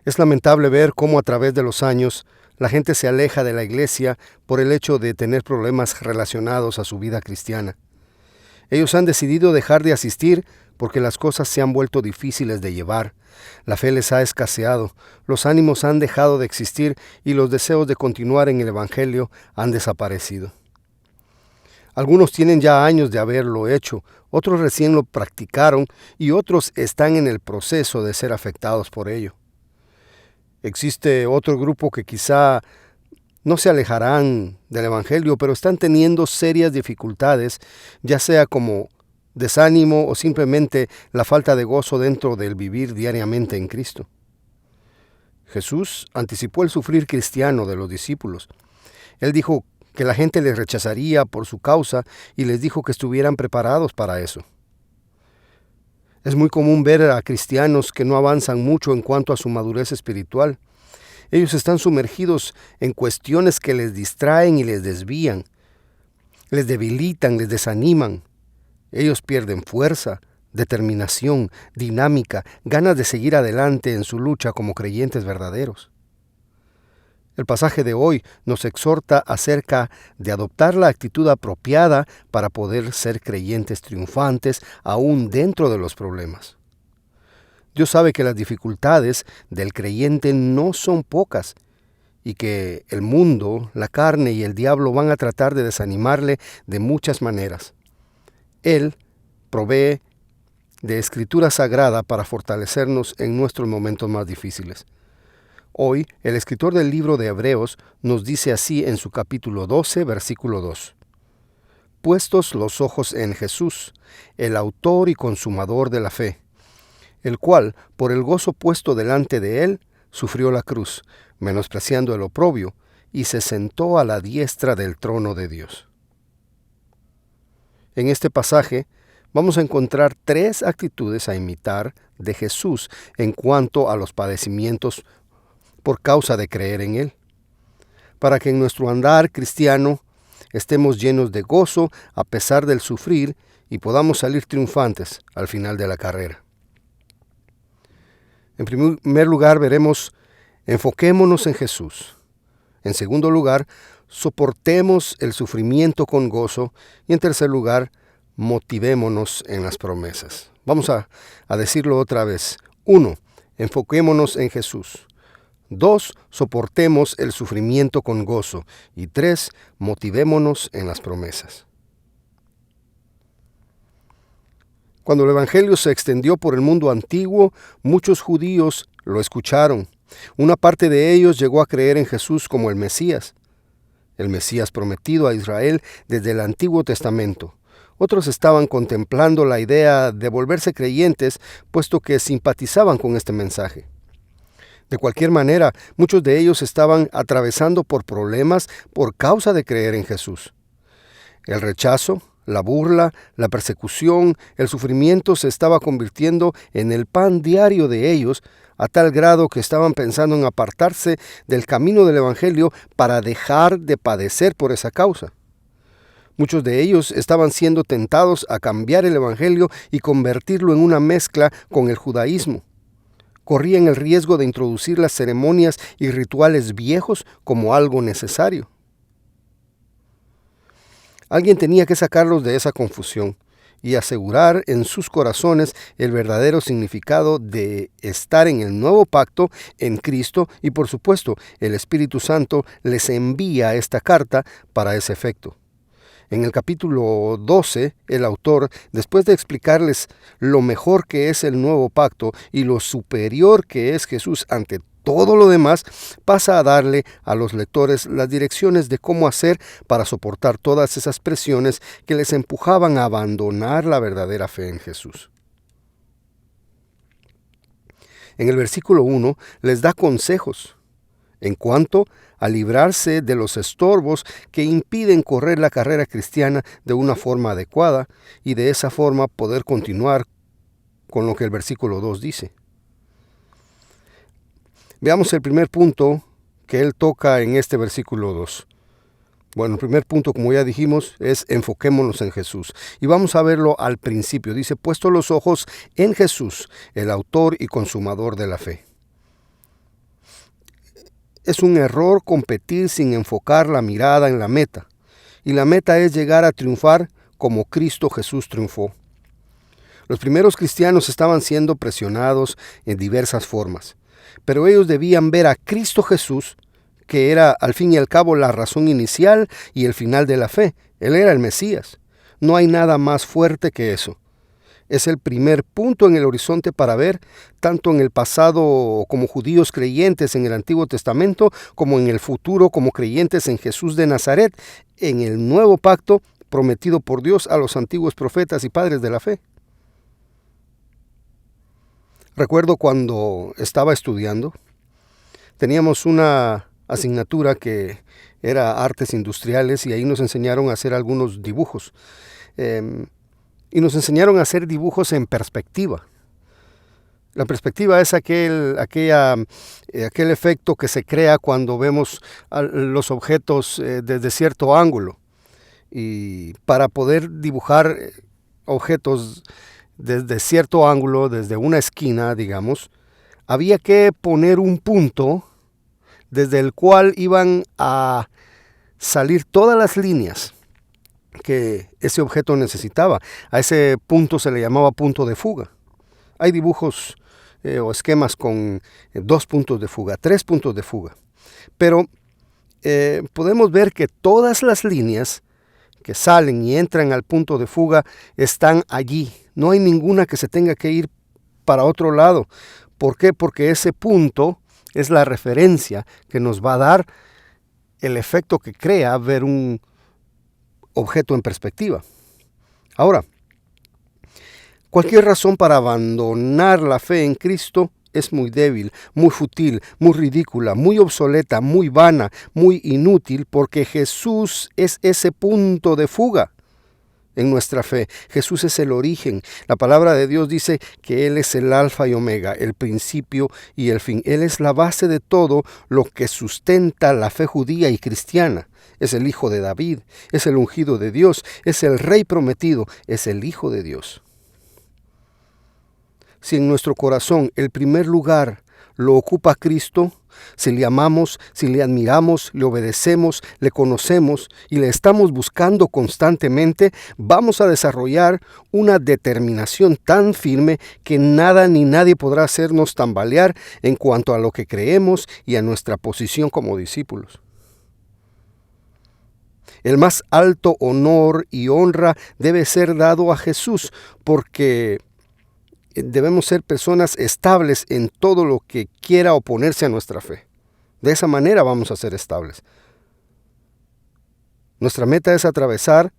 Es lamentable ver cómo a través de los años la gente se aleja de la iglesia por el hecho de tener problemas relacionados a su vida cristiana. Ellos han decidido dejar de asistir porque las cosas se han vuelto difíciles de llevar. La fe les ha escaseado, los ánimos han dejado de existir y los deseos de continuar en el Evangelio han desaparecido. Algunos tienen ya años de haberlo hecho, otros recién lo practicaron y otros están en el proceso de ser afectados por ello. Existe otro grupo que quizá no se alejarán del Evangelio, pero están teniendo serias dificultades, ya sea como desánimo o simplemente la falta de gozo dentro del vivir diariamente en Cristo. Jesús anticipó el sufrir cristiano de los discípulos. Él dijo que la gente les rechazaría por su causa y les dijo que estuvieran preparados para eso. Es muy común ver a cristianos que no avanzan mucho en cuanto a su madurez espiritual. Ellos están sumergidos en cuestiones que les distraen y les desvían, les debilitan, les desaniman. Ellos pierden fuerza, determinación, dinámica, ganas de seguir adelante en su lucha como creyentes verdaderos. El pasaje de hoy nos exhorta acerca de adoptar la actitud apropiada para poder ser creyentes triunfantes aún dentro de los problemas. Dios sabe que las dificultades del creyente no son pocas y que el mundo, la carne y el diablo van a tratar de desanimarle de muchas maneras. Él provee de escritura sagrada para fortalecernos en nuestros momentos más difíciles. Hoy, el escritor del libro de Hebreos nos dice así en su capítulo 12, versículo 2. Puestos los ojos en Jesús, el autor y consumador de la fe, el cual, por el gozo puesto delante de él, sufrió la cruz, menospreciando el oprobio, y se sentó a la diestra del trono de Dios. En este pasaje vamos a encontrar 3 actitudes a imitar de Jesús en cuanto a los padecimientos por causa de creer en Él, para que en nuestro andar cristiano estemos llenos de gozo a pesar del sufrir y podamos salir triunfantes al final de la carrera. En primer lugar veremos, enfoquémonos en Jesús. En segundo lugar, soportemos el sufrimiento con gozo. Y en tercer lugar, motivémonos en las promesas. Vamos a decirlo otra vez. 1. Enfoquémonos en Jesús. 2. Soportemos el sufrimiento con gozo. Y 3. Motivémonos en las promesas. Cuando el Evangelio se extendió por el mundo antiguo, muchos judíos lo escucharon. Una parte de ellos llegó a creer en Jesús como el Mesías prometido a Israel desde el Antiguo Testamento. Otros estaban contemplando la idea de volverse creyentes, puesto que simpatizaban con este mensaje. De cualquier manera, muchos de ellos estaban atravesando por problemas por causa de creer en Jesús. El rechazo, la burla, la persecución, el sufrimiento se estaba convirtiendo en el pan diario de ellos, a tal grado que estaban pensando en apartarse del camino del Evangelio para dejar de padecer por esa causa. Muchos de ellos estaban siendo tentados a cambiar el Evangelio y convertirlo en una mezcla con el judaísmo. Corrían el riesgo de introducir las ceremonias y rituales viejos como algo necesario. Alguien tenía que sacarlos de esa confusión y asegurar en sus corazones el verdadero significado de estar en el nuevo pacto en Cristo, y por supuesto el Espíritu Santo les envía esta carta para ese efecto. En el capítulo 12, el autor, después de explicarles lo mejor que es el nuevo pacto y lo superior que es Jesús ante todo lo demás, pasa a darle a los lectores las direcciones de cómo hacer para soportar todas esas presiones que les empujaban a abandonar la verdadera fe en Jesús. En el versículo 1 les da consejos en cuanto a librarse de los estorbos que impiden correr la carrera cristiana de una forma adecuada y de esa forma poder continuar con lo que el versículo 2 dice. Veamos el primer punto que él toca en este versículo 2. Bueno, el primer punto, como ya dijimos, es enfoquémonos en Jesús. Y vamos a verlo al principio. Dice, puesto los ojos en Jesús, el autor y consumador de la fe. Es un error competir sin enfocar la mirada en la meta. Y la meta es llegar a triunfar como Cristo Jesús triunfó. Los primeros cristianos estaban siendo presionados en diversas formas, pero ellos debían ver a Cristo Jesús, que era al fin y al cabo la razón inicial y el final de la fe. Él era el Mesías. No hay nada más fuerte que eso. Es el primer punto en el horizonte para ver, tanto en el pasado como judíos creyentes en el Antiguo Testamento, como en el futuro como creyentes en Jesús de Nazaret, en el nuevo pacto prometido por Dios a los antiguos profetas y padres de la fe. Recuerdo cuando estaba estudiando, teníamos una asignatura que era artes industriales y ahí nos enseñaron a hacer algunos dibujos. Y nos enseñaron a hacer dibujos en perspectiva. La perspectiva es aquel efecto que se crea cuando vemos los objetos desde cierto ángulo. Y para poder dibujar objetos desde cierto ángulo, desde una esquina, digamos, había que poner un punto desde el cual iban a salir todas las líneas que ese objeto necesitaba. A ese punto se le llamaba punto de fuga. Hay dibujos o esquemas con 2 puntos de fuga, 3 puntos de fuga. Pero podemos ver que todas las líneas que salen y entran al punto de fuga están allí. No hay ninguna que se tenga que ir para otro lado. ¿Por qué? Porque ese punto es la referencia que nos va a dar el efecto que crea ver un objeto en perspectiva. Ahora, cualquier razón para abandonar la fe en Cristo es muy débil, muy fútil, muy ridícula, muy obsoleta, muy vana, muy inútil, porque Jesús es ese punto de fuga en nuestra fe. Jesús es el origen. La palabra de Dios dice que Él es el alfa y omega, el principio y el fin. Él es la base de todo lo que sustenta la fe judía y cristiana. Es el hijo de David, es el ungido de Dios, es el rey prometido, es el hijo de Dios. Si en nuestro corazón el primer lugar lo ocupa Cristo, si le amamos, si le admiramos, le obedecemos, le conocemos y le estamos buscando constantemente, vamos a desarrollar una determinación tan firme que nada ni nadie podrá hacernos tambalear en cuanto a lo que creemos y a nuestra posición como discípulos. El más alto honor y honra debe ser dado a Jesús, porque debemos ser personas estables en todo lo que quiera oponerse a nuestra fe. De esa manera vamos a ser estables. Nuestra meta es atravesar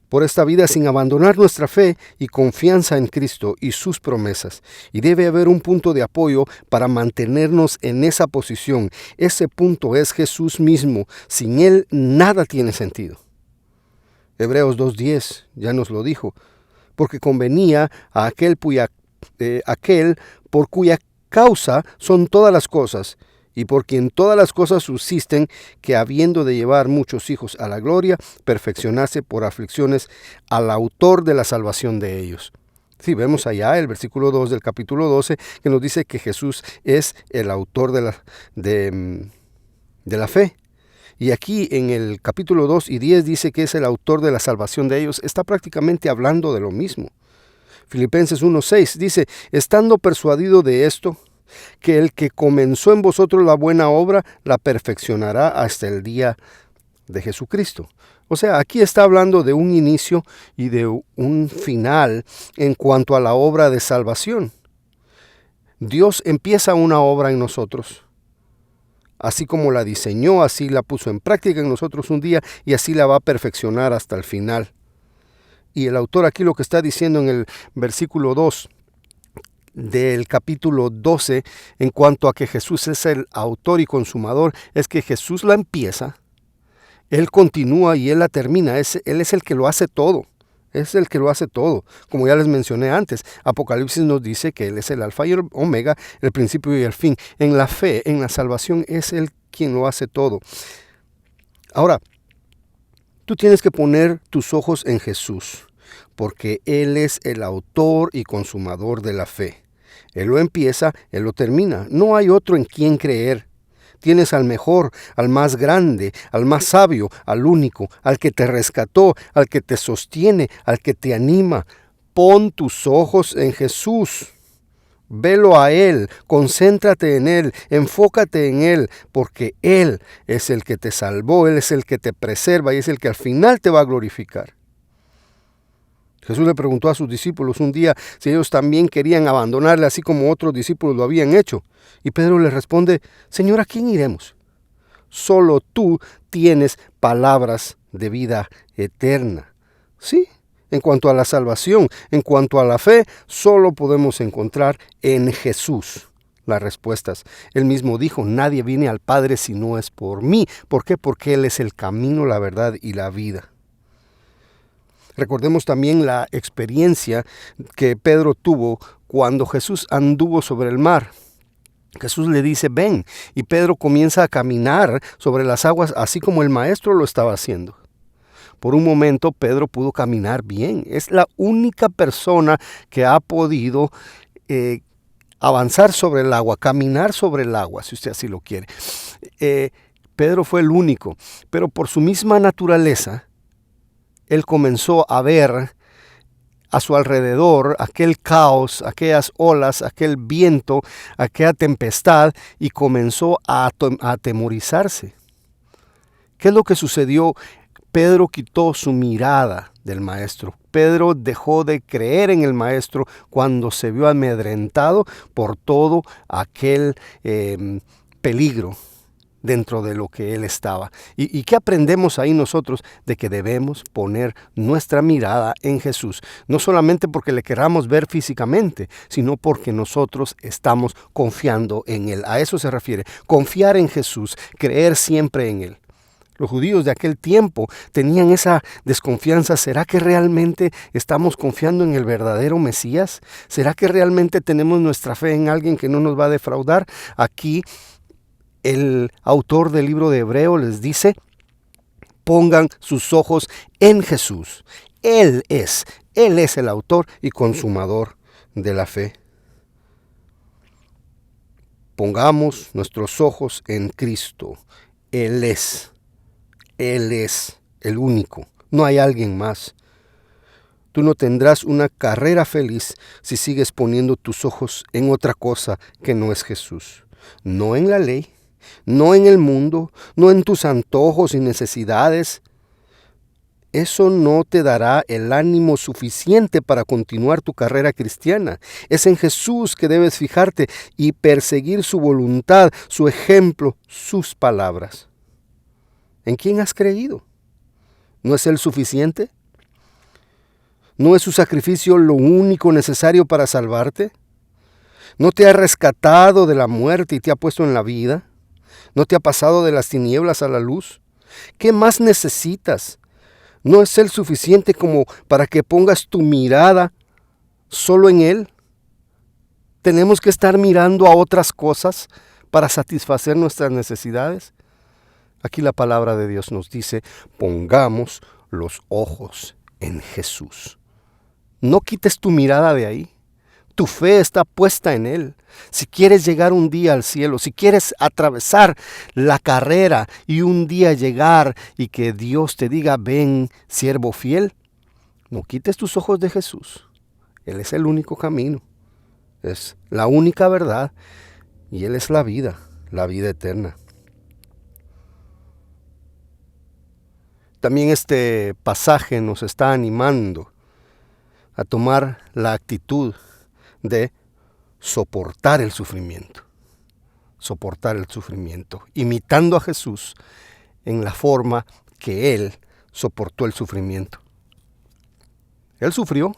por esta vida sin abandonar nuestra fe y confianza en Cristo y sus promesas. Y debe haber un punto de apoyo para mantenernos en esa posición. Ese punto es Jesús mismo. Sin Él nada tiene sentido. Hebreos 2:10 ya nos lo dijo. Porque convenía a aquel por cuya causa son todas las cosas, y por quien todas las cosas subsisten, que habiendo de llevar muchos hijos a la gloria, perfeccionase por aflicciones al autor de la salvación de ellos. Sí, vemos allá el versículo 2 del capítulo 12, que nos dice que Jesús es el autor de la fe. Y aquí en el capítulo 2 y 10 dice que es el autor de la salvación de ellos. Está prácticamente hablando de lo mismo. Filipenses 1:6 dice, estando persuadido de esto, que el que comenzó en vosotros la buena obra, la perfeccionará hasta el día de Jesucristo. O sea, aquí está hablando de un inicio y de un final en cuanto a la obra de salvación. Dios empieza una obra en nosotros. Así como la diseñó, así la puso en práctica en nosotros un día y así la va a perfeccionar hasta el final. Y el autor aquí lo que está diciendo en el versículo 2 del capítulo 12, en cuanto a que Jesús es el autor y consumador, es que Jesús la empieza, Él continúa y Él la termina. Él es el que lo hace todo. Es el que lo hace todo. Como ya les mencioné antes, Apocalipsis nos dice que Él es el alfa y el omega, el principio y el fin. En la fe, en la salvación, es Él quien lo hace todo. Ahora, tú tienes que poner tus ojos en Jesús, porque Él es el autor y consumador de la fe. Él lo empieza, Él lo termina. No hay otro en quien creer. Tienes al mejor, al más grande, al más sabio, al único, al que te rescató, al que te sostiene, al que te anima. Pon tus ojos en Jesús. Velo a Él, concéntrate en Él, enfócate en Él, porque Él es el que te salvó, Él es el que te preserva y es el que al final te va a glorificar. Jesús le preguntó a sus discípulos un día si ellos también querían abandonarle así como otros discípulos lo habían hecho. Y Pedro le responde: Señor, ¿a quién iremos? Solo tú tienes palabras de vida eterna. Sí, en cuanto a la salvación, en cuanto a la fe, solo podemos encontrar en Jesús las respuestas. Él mismo dijo: nadie viene al Padre si no es por mí. ¿Por qué? Porque Él es el camino, la verdad y la vida. Recordemos también la experiencia que Pedro tuvo cuando Jesús anduvo sobre el mar. Jesús le dice: ven, y Pedro comienza a caminar sobre las aguas así como el maestro lo estaba haciendo. Por un momento Pedro pudo caminar bien. Es la única persona que ha podido avanzar sobre el agua, caminar sobre el agua, si usted así lo quiere. Pedro fue el único, pero por su misma naturaleza, él comenzó a ver a su alrededor aquel caos, aquellas olas, aquel viento, aquella tempestad, y comenzó a atemorizarse. ¿Qué es lo que sucedió? Pedro quitó su mirada del maestro. Pedro dejó de creer en el maestro cuando se vio amedrentado por todo aquel peligro dentro de lo que él estaba. ¿Y qué aprendemos ahí nosotros? De que debemos poner nuestra mirada en Jesús. No solamente porque le queramos ver físicamente, sino porque nosotros estamos confiando en Él. A eso se refiere. Confiar en Jesús, creer siempre en Él. Los judíos de aquel tiempo tenían esa desconfianza. ¿Será que realmente estamos confiando en el verdadero Mesías? ¿Será que realmente tenemos nuestra fe en alguien que no nos va a defraudar? Aquí el autor del libro de Hebreo les dice: pongan sus ojos en Jesús. Él es el autor y consumador de la fe. Pongamos nuestros ojos en Cristo. Él es el único. No hay alguien más. Tú no tendrás una carrera feliz si sigues poniendo tus ojos en otra cosa que no es Jesús. No en la ley, no en el mundo, no en tus antojos y necesidades. Eso no te dará el ánimo suficiente para continuar tu carrera cristiana. Es en Jesús que debes fijarte y perseguir su voluntad, su ejemplo, sus palabras. ¿En quién has creído? ¿No es Él suficiente? ¿No es su sacrificio lo único necesario para salvarte? ¿No te ha rescatado de la muerte y te ha puesto en la vida? ¿No te ha pasado de las tinieblas a la luz? ¿Qué más necesitas? ¿No es Él suficiente como para que pongas tu mirada solo en Él? ¿Tenemos que estar mirando a otras cosas para satisfacer nuestras necesidades? Aquí la palabra de Dios nos dice: pongamos los ojos en Jesús. No quites tu mirada de ahí. Tu fe está puesta en Él. Si quieres llegar un día al cielo, si quieres atravesar la carrera y un día llegar y que Dios te diga: ven, siervo fiel, no quites tus ojos de Jesús. Él es el único camino, es la única verdad y Él es la vida eterna. También este pasaje nos está animando a tomar la actitud de soportar el sufrimiento, imitando a Jesús en la forma que Él soportó el sufrimiento. Él sufrió,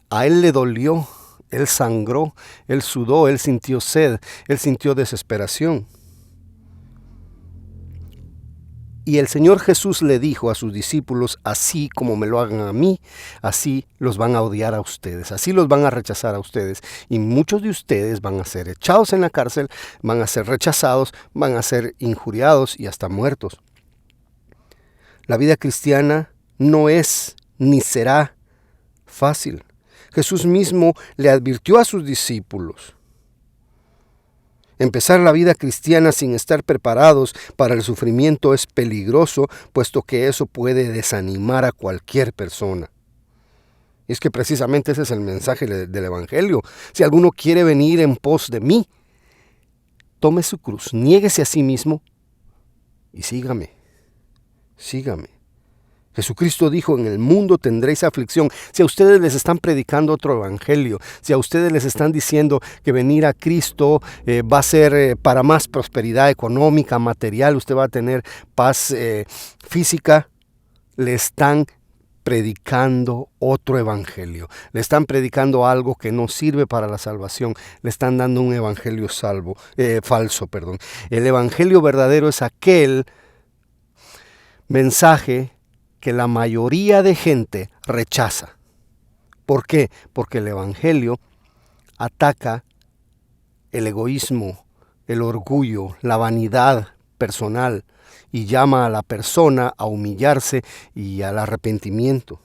a Él le dolió, Él sangró, Él sudó, Él sintió sed, Él sintió desesperación. Y el Señor Jesús le dijo a sus discípulos: así como me lo hagan a mí, así los van a odiar a ustedes, así los van a rechazar a ustedes. Y muchos de ustedes van a ser echados en la cárcel, van a ser rechazados, van a ser injuriados y hasta muertos. La vida cristiana no es ni será fácil. Jesús mismo le advirtió a sus discípulos. Empezar la vida cristiana sin estar preparados para el sufrimiento es peligroso, puesto que eso puede desanimar a cualquier persona. Y es que precisamente ese es el mensaje del Evangelio. Si alguno quiere venir en pos de mí, tome su cruz, niéguese a sí mismo y sígame. Sígame. Jesucristo dijo, en el mundo tendréis aflicción. Si a ustedes les están predicando otro evangelio, si a ustedes les están diciendo que venir a Cristo va a ser para más prosperidad económica, material, usted va a tener paz física, le están predicando otro evangelio. Le están predicando algo que no sirve para la salvación. Le están dando un evangelio falso. El evangelio verdadero es aquel mensaje que la mayoría de gente rechaza. ¿Por qué? Porque el evangelio ataca el egoísmo, el orgullo, la vanidad personal y llama a la persona a humillarse y al arrepentimiento.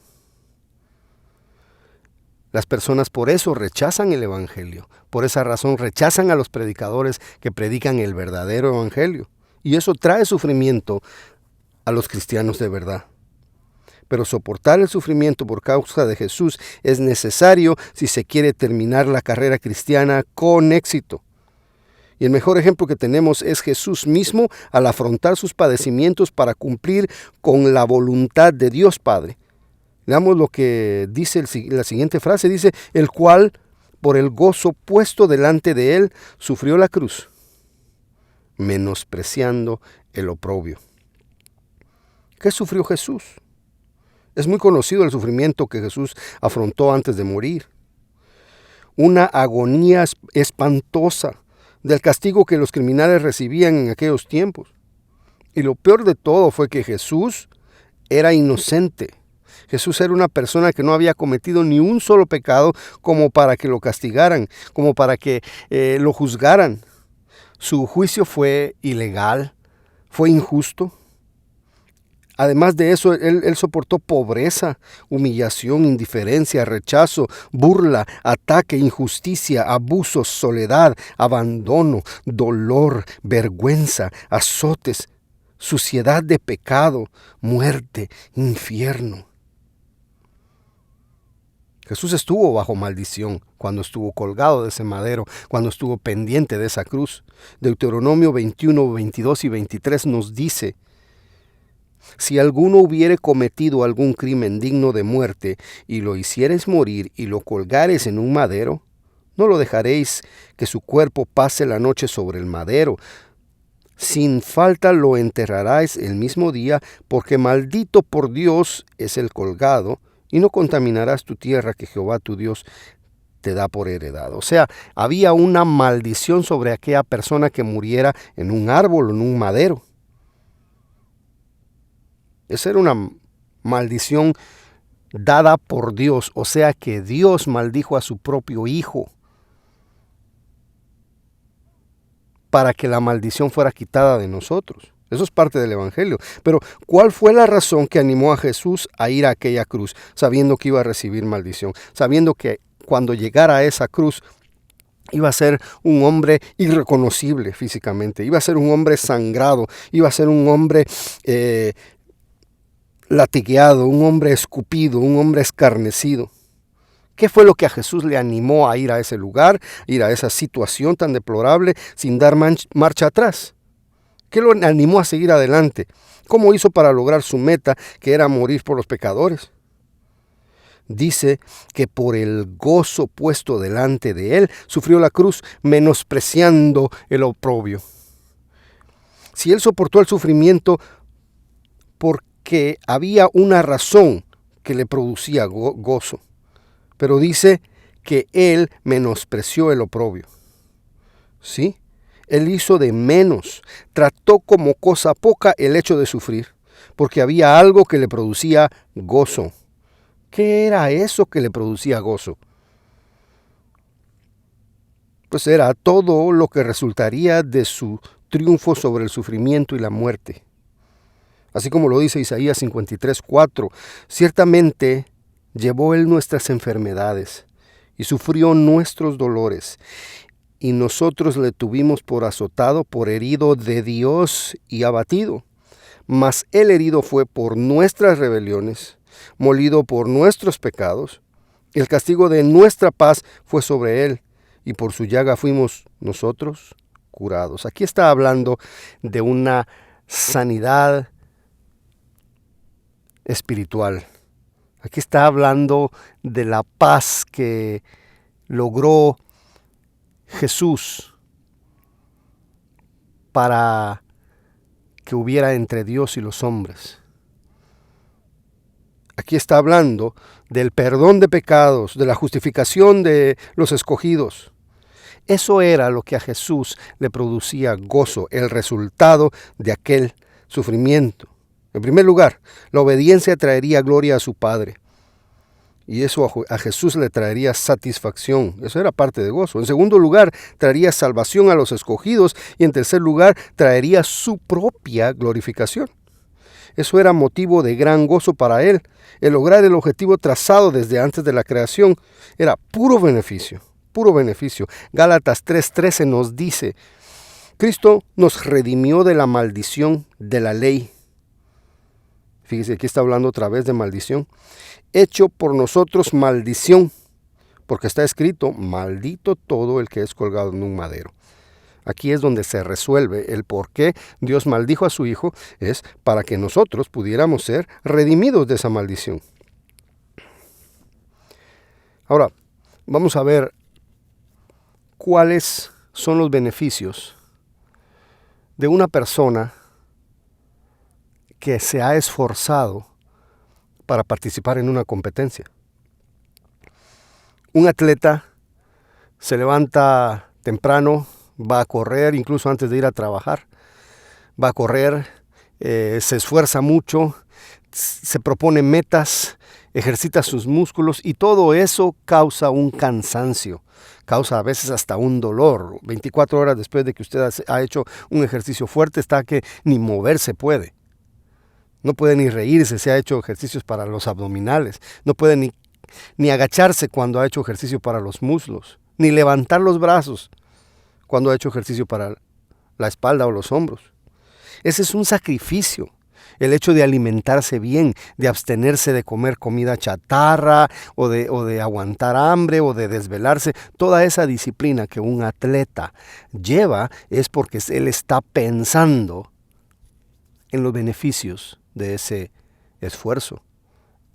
Las personas por eso rechazan el evangelio. Por esa razón rechazan a los predicadores que predican el verdadero evangelio. Y eso trae sufrimiento a los cristianos de verdad. Pero soportar el sufrimiento por causa de Jesús es necesario si se quiere terminar la carrera cristiana con éxito. Y el mejor ejemplo que tenemos es Jesús mismo al afrontar sus padecimientos para cumplir con la voluntad de Dios Padre. Leamos lo que dice la siguiente frase, dice, el cual, por el gozo puesto delante de él, sufrió la cruz, menospreciando el oprobio. ¿Qué sufrió Jesús? Es muy conocido el sufrimiento que Jesús afrontó antes de morir. Una agonía espantosa del castigo que los criminales recibían en aquellos tiempos. Y lo peor de todo fue que Jesús era inocente. Jesús era una persona que no había cometido ni un solo pecado como para que lo castigaran, como para que lo juzgaran. Su juicio fue ilegal, fue injusto. Además de eso, él soportó pobreza, humillación, indiferencia, rechazo, burla, ataque, injusticia, abusos, soledad, abandono, dolor, vergüenza, azotes, suciedad de pecado, muerte, infierno. Jesús estuvo bajo maldición cuando estuvo colgado de ese madero, cuando estuvo pendiente de esa cruz. Deuteronomio 21, 22 y 23 nos dice, si alguno hubiere cometido algún crimen digno de muerte, y lo hiciereis morir y lo colgareis en un madero, no lo dejaréis que su cuerpo pase la noche sobre el madero. Sin falta lo enterraréis el mismo día, porque maldito por Dios es el colgado, y no contaminarás tu tierra que Jehová tu Dios te da por heredad. O sea, había una maldición sobre aquella persona que muriera en un árbol o en un madero. Esa era una maldición dada por Dios, o sea que Dios maldijo a su propio Hijo para que la maldición fuera quitada de nosotros. Eso es parte del Evangelio. Pero, ¿cuál fue la razón que animó a Jesús a ir a aquella cruz, sabiendo que iba a recibir maldición, sabiendo que cuando llegara a esa cruz iba a ser un hombre irreconocible físicamente, iba a ser un hombre sangrado, iba a ser un hombre latigueado, un hombre escupido, un hombre escarnecido? ¿Qué fue lo que a Jesús le animó a ir a ese lugar, ir a esa situación tan deplorable sin dar marcha atrás? ¿Qué lo animó a seguir adelante? ¿Cómo hizo para lograr su meta, que era morir por los pecadores? Dice que por el gozo puesto delante de él, sufrió la cruz, menospreciando el oprobio. Si él soportó el sufrimiento porque había una razón que le producía gozo, pero dice que él menospreció el oprobio. ¿Sí? Él hizo de menos, trató como cosa poca el hecho de sufrir, porque había algo que le producía gozo. ¿Qué era eso que le producía gozo? Pues era todo lo que resultaría de su triunfo sobre el sufrimiento y la muerte. Así como lo dice Isaías 53:4, ciertamente llevó él nuestras enfermedades y sufrió nuestros dolores. y nosotros le tuvimos por azotado, por herido de Dios y abatido. Mas el herido fue por nuestras rebeliones, molido por nuestros pecados. El castigo de nuestra paz fue sobre él, y por su llaga fuimos nosotros curados. Aquí está hablando de una sanidad espiritual. Aquí está hablando de la paz que logró Jesús para que hubiera entre Dios y los hombres. Aquí está hablando del perdón de pecados, de la justificación de los escogidos. Eso era lo que a Jesús le producía gozo, el resultado de aquel sufrimiento. En primer lugar, la obediencia traería gloria a su Padre. Y eso a Jesús le traería satisfacción. Eso era parte de gozo. En segundo lugar, traería salvación a los escogidos. Y en tercer lugar, traería su propia glorificación. Eso era motivo de gran gozo para él. El lograr el objetivo trazado desde antes de la creación era puro beneficio. Puro beneficio. Gálatas 3:13 nos dice, Cristo nos redimió de la maldición de la ley. Fíjese, aquí está hablando otra vez de maldición. Hecho por nosotros maldición, porque está escrito, maldito todo el que es colgado en un madero. Aquí es donde se resuelve el por qué Dios maldijo a su Hijo, es para que nosotros pudiéramos ser redimidos de esa maldición. Ahora, vamos a ver cuáles son los beneficios de una persona que se ha esforzado para participar en una competencia. Un atleta se levanta temprano, va a correr incluso antes de ir a trabajar, va a correr, se esfuerza mucho, se propone metas, ejercita sus músculos y todo eso causa un cansancio, causa a veces hasta un dolor. 24 horas después de que usted ha hecho un ejercicio fuerte está que ni moverse puede. No puede ni reírse si ha hecho ejercicios para los abdominales. No puede ni agacharse cuando ha hecho ejercicio para los muslos. Ni levantar los brazos cuando ha hecho ejercicio para la espalda o los hombros. Ese es un sacrificio. El hecho de alimentarse bien, de abstenerse de comer comida chatarra o de aguantar hambre o de desvelarse. Toda esa disciplina que un atleta lleva es porque él está pensando en los beneficios de ese esfuerzo.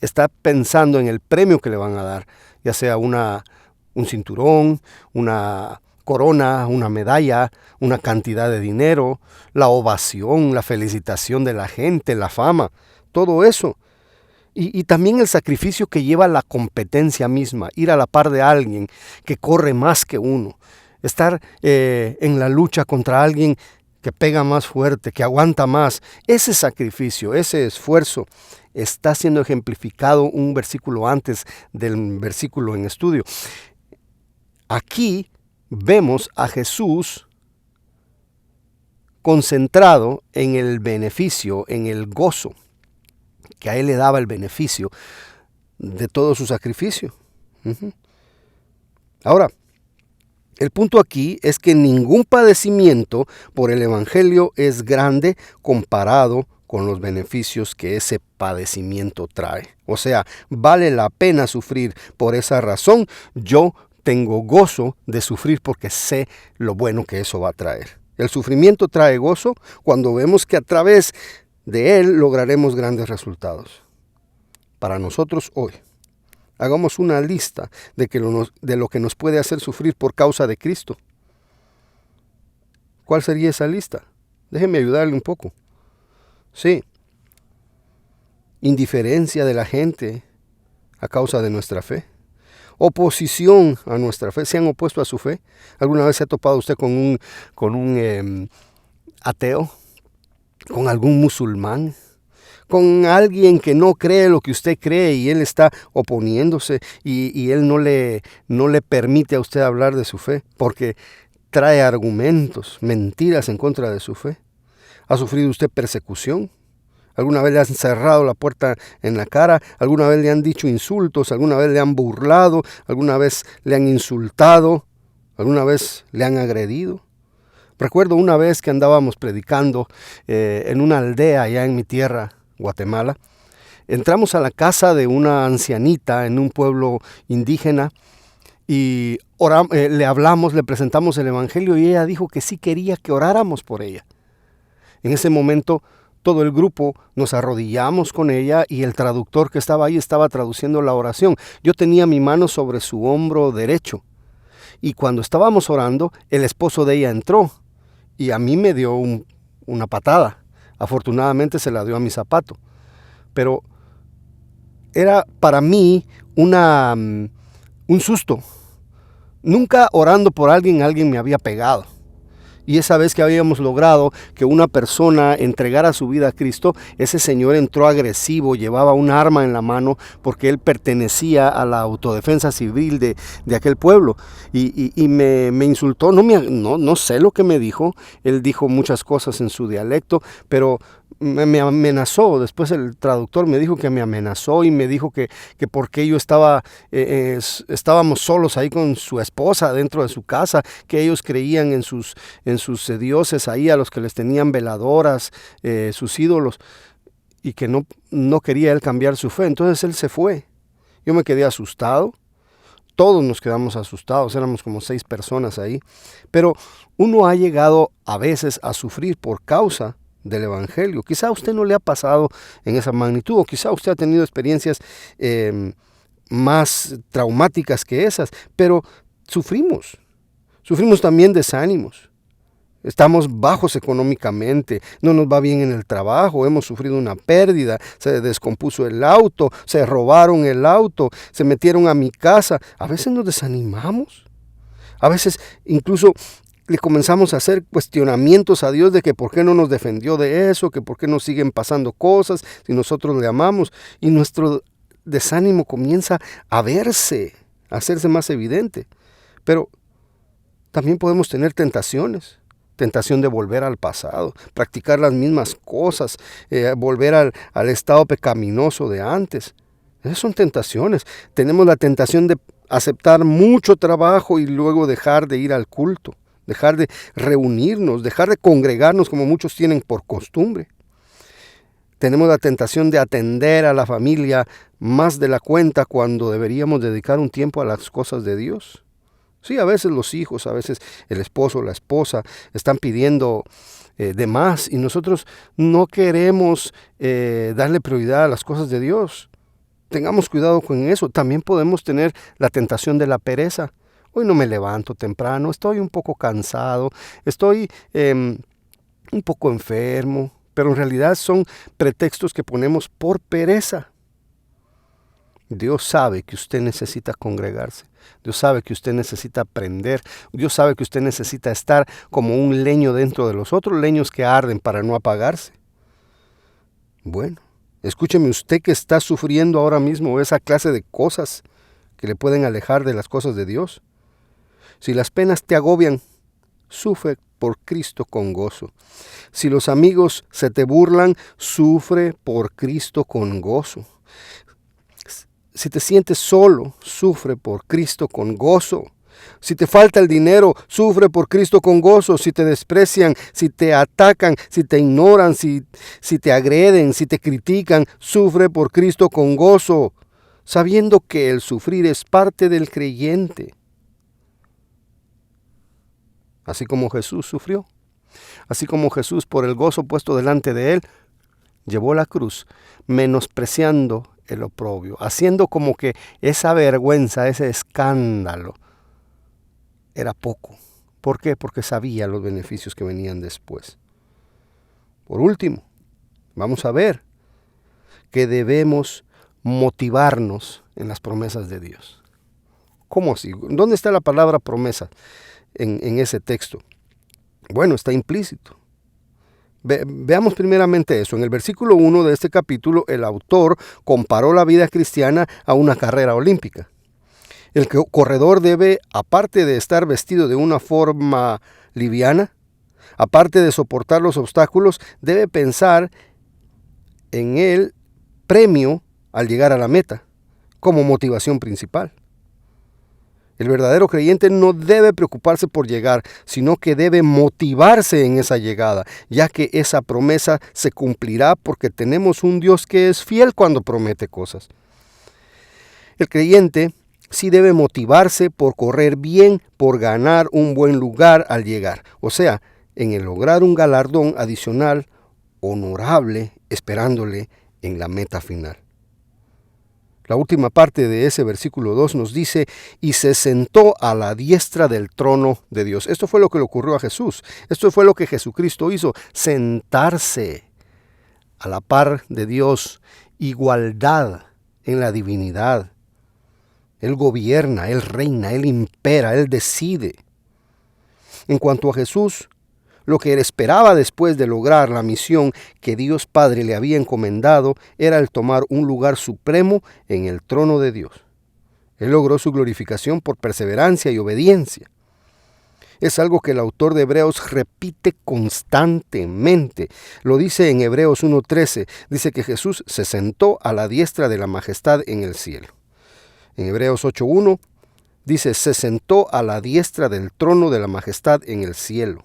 Está pensando en el premio que le van a dar, ya sea un cinturón, una corona, una medalla, una cantidad de dinero, la ovación, la felicitación de la gente, la fama, todo eso. Y también el sacrificio que lleva la competencia misma, ir a la par de alguien que corre más que uno, estar en la lucha contra alguien que pega más fuerte, que aguanta más. Ese sacrificio, ese esfuerzo está siendo ejemplificado un versículo antes del versículo en estudio. Aquí vemos a Jesús concentrado en el beneficio, en el gozo, que a él le daba el beneficio de todo su sacrificio. Ahora, el punto aquí es que ningún padecimiento por el Evangelio es grande comparado con los beneficios que ese padecimiento trae. O sea, vale la pena sufrir. Por esa razón, yo tengo gozo de sufrir porque sé lo bueno que eso va a traer. El sufrimiento trae gozo cuando vemos que a través de él lograremos grandes resultados. Para nosotros hoy, hagamos una lista de lo que nos puede hacer sufrir por causa de Cristo. ¿Cuál sería esa lista? Déjeme ayudarle un poco. Sí. Indiferencia de la gente a causa de nuestra fe. Oposición a nuestra fe. ¿Se han opuesto a su fe? ¿Alguna vez se ha topado usted con un ateo? ¿Con algún musulmán? ¿Con alguien que no cree lo que usted cree y él está oponiéndose y él no le permite a usted hablar de su fe porque trae argumentos, mentiras en contra de su fe? ¿Ha sufrido usted persecución? ¿Alguna vez le han cerrado la puerta en la cara? ¿Alguna vez le han dicho insultos? ¿Alguna vez le han burlado? ¿Alguna vez le han insultado? ¿Alguna vez le han agredido? Recuerdo una vez que andábamos predicando en una aldea allá en mi tierra, Guatemala. Entramos a la casa de una ancianita en un pueblo indígena y le hablamos, le presentamos el evangelio y ella dijo que sí quería que oráramos por ella. En ese momento todo el grupo nos arrodillamos con ella y el traductor que estaba ahí estaba traduciendo la oración. Yo tenía mi mano sobre su hombro derecho y cuando estábamos orando, el esposo de ella entró y a mí me dio una patada. Afortunadamente se la dio a mi zapato. Pero era para mí un susto. Nunca orando por alguien me había pegado. Y esa vez que habíamos logrado que una persona entregara su vida a Cristo, ese señor entró agresivo, llevaba un arma en la mano porque él pertenecía a la autodefensa civil de aquel pueblo. Y me insultó, no sé lo que me dijo, él dijo muchas cosas en su dialecto, pero me amenazó. Después el traductor me dijo que me amenazó y me dijo que porque yo estábamos solos ahí con su esposa dentro de su casa, que ellos creían en sus dioses ahí a los que les tenían veladoras, sus ídolos, y que no quería él cambiar su fe. Entonces él se fue. Yo me quedé asustado. Todos nos quedamos asustados, éramos como 6 personas ahí. Pero uno ha llegado a veces a sufrir por causa del evangelio. Quizá a usted no le ha pasado en esa magnitud, o quizá usted ha tenido experiencias más traumáticas que esas, pero sufrimos también desánimos. Estamos bajos económicamente, no nos va bien en el trabajo, hemos sufrido una pérdida, se descompuso el auto, se robaron el auto, se metieron a mi casa. A veces nos desanimamos, a veces incluso le comenzamos a hacer cuestionamientos a Dios de que por qué no nos defendió de eso, que por qué nos siguen pasando cosas si nosotros le amamos, y nuestro desánimo comienza a verse, a hacerse más evidente. Pero también podemos tener tentaciones. Tentación de volver al pasado, practicar las mismas cosas, volver al estado pecaminoso de antes. Esas son tentaciones. Tenemos la tentación de aceptar mucho trabajo y luego dejar de ir al culto, dejar de reunirnos, dejar de congregarnos como muchos tienen por costumbre. Tenemos la tentación de atender a la familia más de la cuenta cuando deberíamos dedicar un tiempo a las cosas de Dios. Sí, a veces los hijos, a veces el esposo o la esposa están pidiendo de más y nosotros no queremos darle prioridad a las cosas de Dios. Tengamos cuidado con eso. También podemos tener la tentación de la pereza. Hoy no me levanto temprano, estoy un poco cansado, estoy un poco enfermo, pero en realidad son pretextos que ponemos por pereza. Dios sabe que usted necesita congregarse. Dios sabe que usted necesita aprender. Dios sabe que usted necesita estar como un leño dentro de los otros leños que arden para no apagarse. Bueno, escúcheme, usted que está sufriendo ahora mismo esa clase de cosas que le pueden alejar de las cosas de Dios. Si las penas te agobian, sufre por Cristo con gozo. Si los amigos se te burlan, sufre por Cristo con gozo. Si te sientes solo, sufre por Cristo con gozo. Si te falta el dinero, sufre por Cristo con gozo. Si te desprecian, si te atacan, si te ignoran, si te agreden, si te critican, sufre por Cristo con gozo, sabiendo que el sufrir es parte del creyente. Así como Jesús sufrió, así como Jesús por el gozo puesto delante de él, llevó la cruz, menospreciando el oprobio, haciendo como que esa vergüenza, ese escándalo, era poco. ¿Por qué? Porque sabía los beneficios que venían después. Por último, vamos a ver que debemos motivarnos en las promesas de Dios. ¿Cómo así? ¿Dónde está la palabra promesa en ese texto? Bueno, está implícito. Veamos primeramente eso. En el versículo 1 de este capítulo, el autor comparó la vida cristiana a una carrera olímpica. El corredor debe, aparte de estar vestido de una forma liviana, aparte de soportar los obstáculos, debe pensar en el premio al llegar a la meta, como motivación principal. El verdadero creyente no debe preocuparse por llegar, sino que debe motivarse en esa llegada, ya que esa promesa se cumplirá porque tenemos un Dios que es fiel cuando promete cosas. El creyente sí debe motivarse por correr bien, por ganar un buen lugar al llegar, o sea, en el lograr un galardón adicional, honorable, esperándole en la meta final. La última parte de ese versículo 2 nos dice, y se sentó a la diestra del trono de Dios. Esto fue lo que le ocurrió a Jesús. Esto fue lo que Jesucristo hizo, sentarse a la par de Dios, igualdad en la divinidad. Él gobierna, Él reina, Él impera, Él decide. En cuanto a Jesús, lo que él esperaba después de lograr la misión que Dios Padre le había encomendado era el tomar un lugar supremo en el trono de Dios. Él logró su glorificación por perseverancia y obediencia. Es algo que el autor de Hebreos repite constantemente. Lo dice en Hebreos 1:13. Dice que Jesús se sentó a la diestra de la majestad en el cielo. En Hebreos 8:1 dice, se sentó a la diestra del trono de la majestad en el cielo.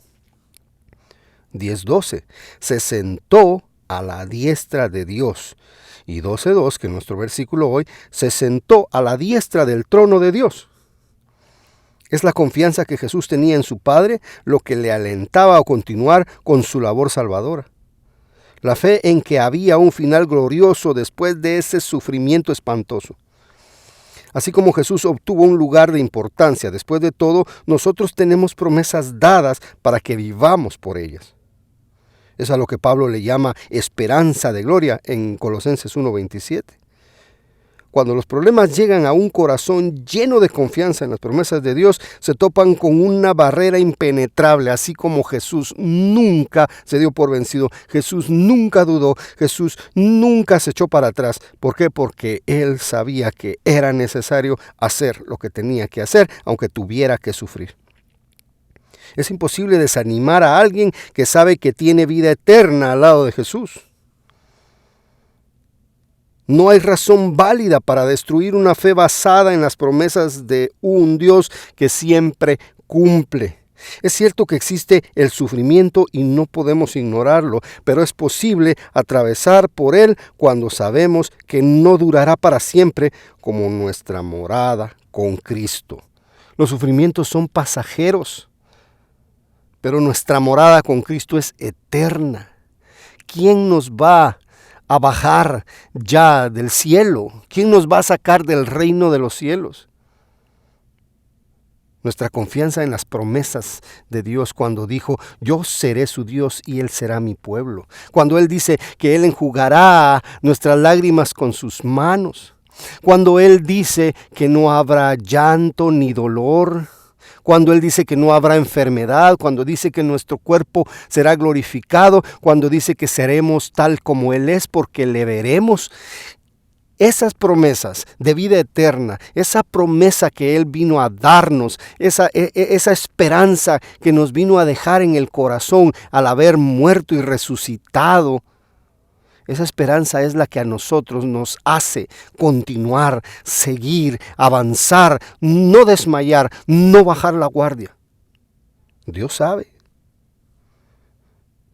10:12, se sentó a la diestra de Dios. Y 12:2, que es nuestro versículo hoy, se sentó a la diestra del trono de Dios. Es la confianza que Jesús tenía en su Padre lo que le alentaba a continuar con su labor salvadora. La fe en que había un final glorioso después de ese sufrimiento espantoso. Así como Jesús obtuvo un lugar de importancia después de todo, nosotros tenemos promesas dadas para que vivamos por ellas. Es a lo que Pablo le llama esperanza de gloria en Colosenses 1:27. Cuando los problemas llegan a un corazón lleno de confianza en las promesas de Dios, se topan con una barrera impenetrable, así como Jesús nunca se dio por vencido, Jesús nunca dudó, Jesús nunca se echó para atrás. ¿Por qué? Porque Él sabía que era necesario hacer lo que tenía que hacer, aunque tuviera que sufrir. Es imposible desanimar a alguien que sabe que tiene vida eterna al lado de Jesús. No hay razón válida para destruir una fe basada en las promesas de un Dios que siempre cumple. Es cierto que existe el sufrimiento y no podemos ignorarlo, pero es posible atravesar por él cuando sabemos que no durará para siempre, como nuestra morada con Cristo. Los sufrimientos son pasajeros, pero nuestra morada con Cristo es eterna. ¿Quién nos va a bajar ya del cielo? ¿Quién nos va a sacar del reino de los cielos? Nuestra confianza en las promesas de Dios cuando dijo, yo seré su Dios y Él será mi pueblo. Cuando Él dice que Él enjugará nuestras lágrimas con sus manos. Cuando Él dice que no habrá llanto ni dolor. Cuando Él dice que no habrá enfermedad, cuando dice que nuestro cuerpo será glorificado, cuando dice que seremos tal como Él es porque le veremos. Esas promesas de vida eterna, esa promesa que Él vino a darnos, esa esperanza que nos vino a dejar en el corazón al haber muerto y resucitado, esa esperanza es la que a nosotros nos hace continuar, seguir, avanzar, no desmayar, no bajar la guardia. Dios sabe.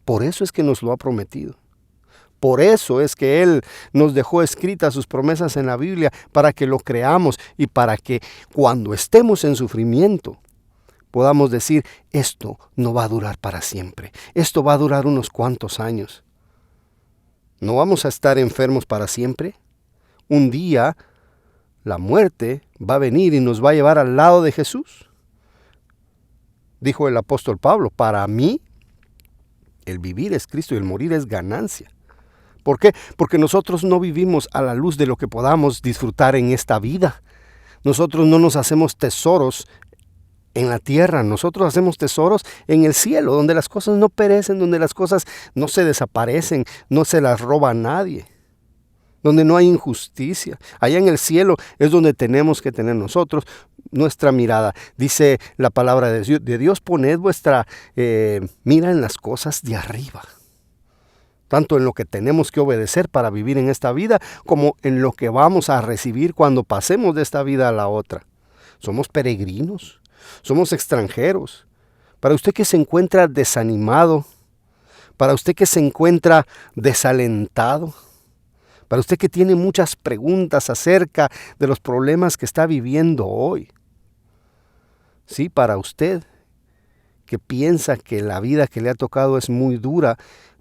Por eso es que nos lo ha prometido. Por eso es que Él nos dejó escritas sus promesas en la Biblia para que lo creamos y para que cuando estemos en sufrimiento podamos decir, esto no va a durar para siempre, esto va a durar unos cuantos años. ¿No vamos a estar enfermos para siempre? Un día la muerte va a venir y nos va a llevar al lado de Jesús. Dijo el apóstol Pablo, para mí el vivir es Cristo y el morir es ganancia. ¿Por qué? Porque nosotros no vivimos a la luz de lo que podamos disfrutar en esta vida. Nosotros no nos hacemos tesoros en la tierra, nosotros hacemos tesoros en el cielo, donde las cosas no perecen, donde las cosas no se desaparecen, no se las roba a nadie, donde no hay injusticia. Allá en el cielo es donde tenemos que tener nosotros nuestra mirada. Dice la palabra de Dios, poned vuestra mira en las cosas de arriba. Tanto en lo que tenemos que obedecer para vivir en esta vida, como en lo que vamos a recibir cuando pasemos de esta vida a la otra. somos peregrinos, somos extranjeros. Para usted que se encuentra desanimado, para usted que se encuentra desalentado, para usted que tiene muchas preguntas acerca de los problemas que está viviendo hoy. Sí, para usted que piensa que la vida que le ha tocado es muy dura,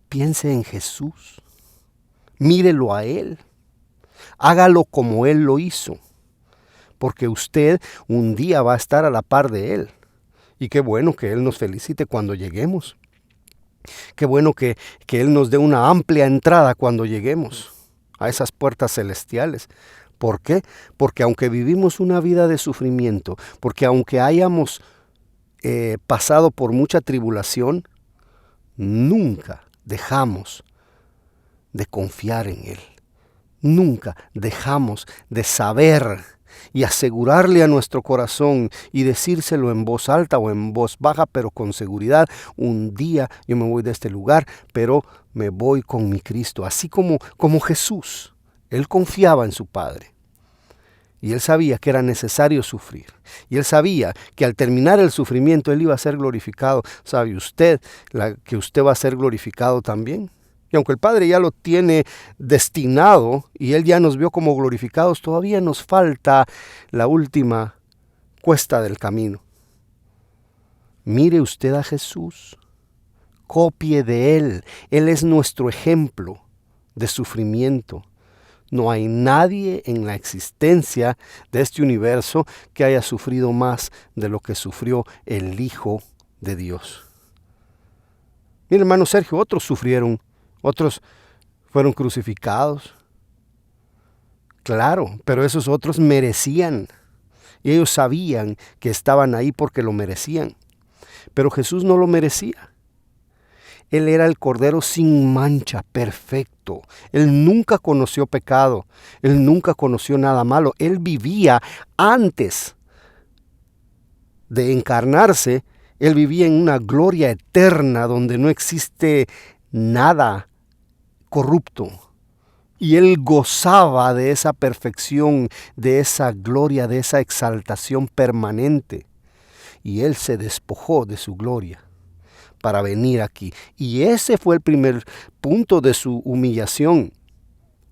piense en Jesús. Mírelo a Él. Hágalo como Él lo hizo. Porque usted un día va a estar a la par de Él. Y qué bueno que Él nos felicite cuando lleguemos. Qué bueno que Él nos dé una amplia entrada cuando lleguemos a esas puertas celestiales. ¿Por qué? Porque aunque vivimos una vida de sufrimiento, porque aunque hayamos pasado por mucha tribulación, nunca dejamos de confiar en Él. Nunca dejamos de saber y asegurarle a nuestro corazón y decírselo en voz alta o en voz baja, pero con seguridad: un día yo me voy de este lugar, pero me voy con mi Cristo. Así como Jesús, Él confiaba en su Padre. Y Él sabía que era necesario sufrir. Y Él sabía que al terminar el sufrimiento Él iba a ser glorificado. ¿Sabe usted que usted va a ser glorificado también? Y aunque el Padre ya lo tiene destinado y Él ya nos vio como glorificados, todavía nos falta la última cuesta del camino. Mire usted a Jesús. Copie de Él. Él es nuestro ejemplo de sufrimiento. No hay nadie en la existencia de este universo que haya sufrido más de lo que sufrió el Hijo de Dios. Mire, hermano Sergio, otros sufrieron, otros fueron crucificados. Claro, pero esos otros merecían. Y ellos sabían que estaban ahí porque lo merecían. Pero Jesús no lo merecía. Él era el Cordero sin mancha, perfecto. Él nunca conoció pecado. Él nunca conoció nada malo. Él vivía antes de encarnarse. Él vivía en una gloria eterna donde no existe nada corrupto. Y Él gozaba de esa perfección, de esa gloria, de esa exaltación permanente. Y Él se despojó de su gloria para venir aquí. Y ese fue el primer punto de su humillación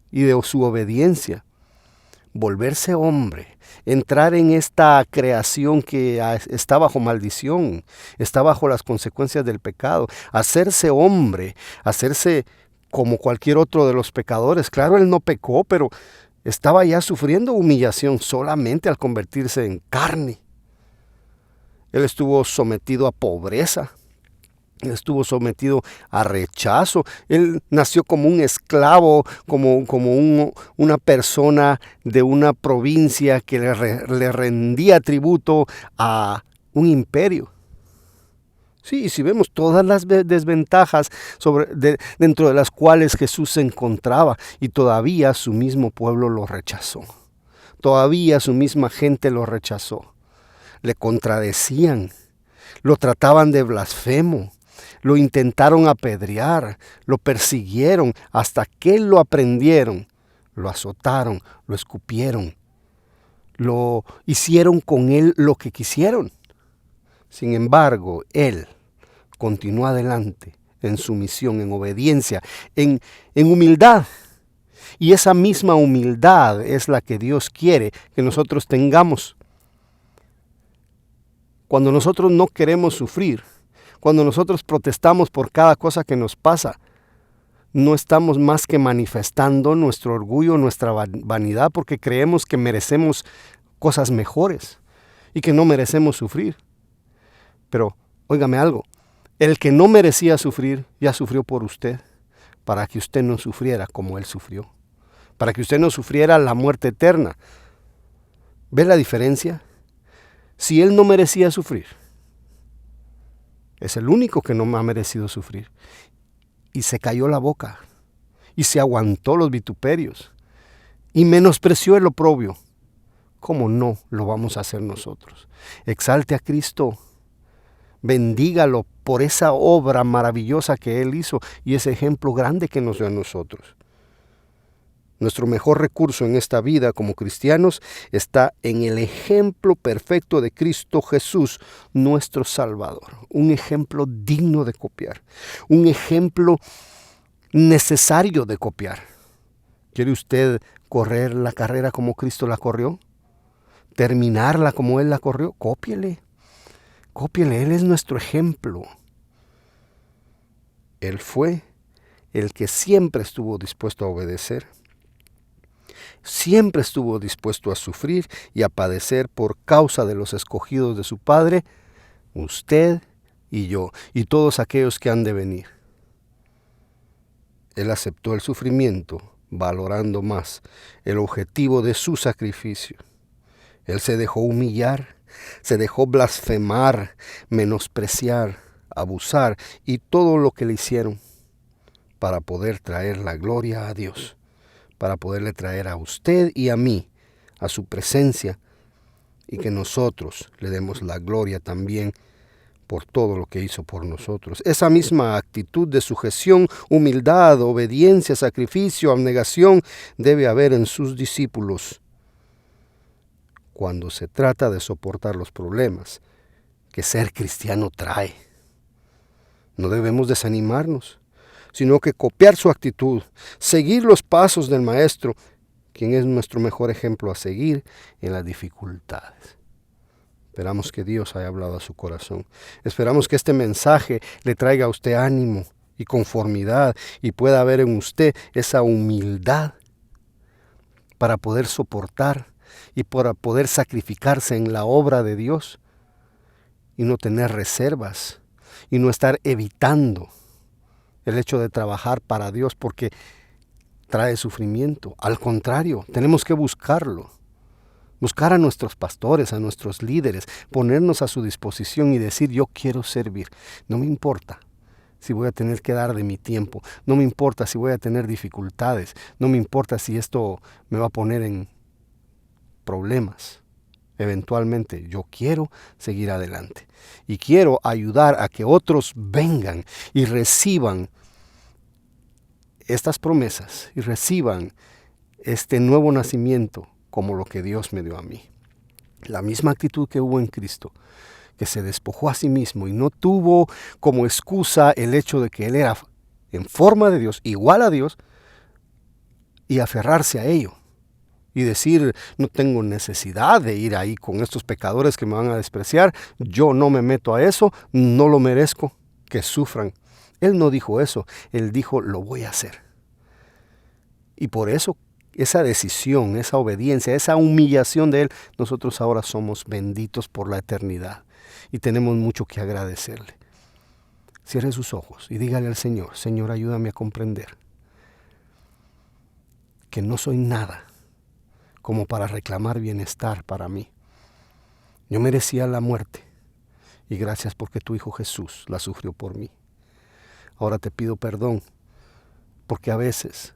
y de su obediencia. Volverse hombre, entrar en esta creación que está bajo maldición, está bajo las consecuencias del pecado, hacerse hombre, hacerse como cualquier otro de los pecadores. Claro, Él no pecó, pero estaba ya sufriendo humillación solamente al convertirse en carne. Él estuvo sometido a pobreza. Él estuvo sometido a rechazo. Él nació como un esclavo, como una persona de una provincia que le rendía tributo a un imperio. Sí, y si vemos todas las desventajas dentro de las cuales Jesús se encontraba, y todavía su mismo pueblo lo rechazó. Todavía su misma gente lo rechazó. Le contradecían, lo trataban de blasfemo. Lo intentaron apedrear, lo persiguieron hasta que lo aprendieron, lo azotaron, lo escupieron, lo hicieron con Él lo que quisieron. Sin embargo, Él continuó adelante en sumisión, en obediencia, en humildad. Y esa misma humildad es la que Dios quiere que nosotros tengamos. Cuando nosotros no queremos sufrir, cuando nosotros protestamos por cada cosa que nos pasa, no estamos más que manifestando nuestro orgullo, nuestra vanidad, porque creemos que merecemos cosas mejores y que no merecemos sufrir. Pero, óigame algo, el que no merecía sufrir, ya sufrió por usted, para que usted no sufriera como Él sufrió, para que usted no sufriera la muerte eterna. ¿Ve la diferencia? Si Él no merecía sufrir, es el único que no ha merecido sufrir. Y se cayó la boca. Y se aguantó los vituperios. Y menospreció el oprobio. ¿Cómo no lo vamos a hacer nosotros? Exalte a Cristo. Bendígalo por esa obra maravillosa que Él hizo y ese ejemplo grande que nos dio a nosotros. Nuestro mejor recurso en esta vida como cristianos está en el ejemplo perfecto de Cristo Jesús, nuestro Salvador. Un ejemplo digno de copiar, un ejemplo necesario de copiar. ¿Quiere usted correr la carrera como Cristo la corrió? ¿Terminarla como Él la corrió? Cópiele. Cópiele, Él es nuestro ejemplo. Él fue el que siempre estuvo dispuesto a obedecer. Siempre estuvo dispuesto a sufrir y a padecer por causa de los escogidos de su Padre, usted y yo, y todos aquellos que han de venir. Él aceptó el sufrimiento, valorando más el objetivo de su sacrificio. Él se dejó humillar, se dejó blasfemar, menospreciar, abusar y todo lo que le hicieron para poder traer la gloria a Dios, para poderle traer a usted y a mí a su presencia y que nosotros le demos la gloria también por todo lo que hizo por nosotros. Esa misma actitud de sujeción, humildad, obediencia, sacrificio, abnegación debe haber en sus discípulos cuando se trata de soportar los problemas que ser cristiano trae. No debemos desanimarnos, sino que copiar su actitud, seguir los pasos del Maestro, quien es nuestro mejor ejemplo a seguir en las dificultades. Esperamos que Dios haya hablado a su corazón. Esperamos que este mensaje le traiga a usted ánimo y conformidad y pueda haber en usted esa humildad para poder soportar y para poder sacrificarse en la obra de Dios y no tener reservas y no estar evitando el hecho de trabajar para Dios porque trae sufrimiento. Al contrario, tenemos que buscarlo. Buscar a nuestros pastores, a nuestros líderes, ponernos a su disposición y decir, yo quiero servir. No me importa si voy a tener que dar de mi tiempo. No me importa si voy a tener dificultades. No me importa si esto me va a poner en problemas. Eventualmente yo quiero seguir adelante. Y quiero ayudar a que otros vengan y reciban estas promesas y reciban este nuevo nacimiento como lo que Dios me dio a mí. La misma actitud que hubo en Cristo, que se despojó a sí mismo y no tuvo como excusa el hecho de que Él era en forma de Dios, igual a Dios, y aferrarse a ello. Y decir, no tengo necesidad de ir ahí con estos pecadores que me van a despreciar, yo no me meto a eso, no lo merezco, que sufran. Él no dijo eso, Él dijo, lo voy a hacer. Y por eso, esa decisión, esa obediencia, esa humillación de Él, nosotros ahora somos benditos por la eternidad y tenemos mucho que agradecerle. Cierre sus ojos y dígale al Señor, Señor, ayúdame a comprender que no soy nada como para reclamar bienestar para mí. Yo merecía la muerte y gracias porque tu Hijo Jesús la sufrió por mí. Ahora te pido perdón porque a veces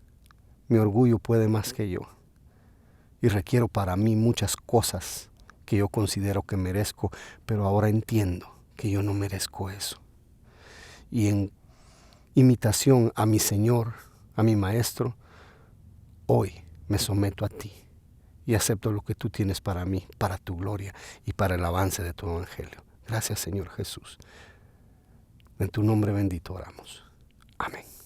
mi orgullo puede más que yo y requiero para mí muchas cosas que yo considero que merezco, pero ahora entiendo que yo no merezco eso. Y en imitación a mi Señor, a mi Maestro, hoy me someto a ti y acepto lo que tú tienes para mí, para tu gloria y para el avance de tu evangelio. Gracias, Señor Jesús. En tu nombre bendito oramos. Amén.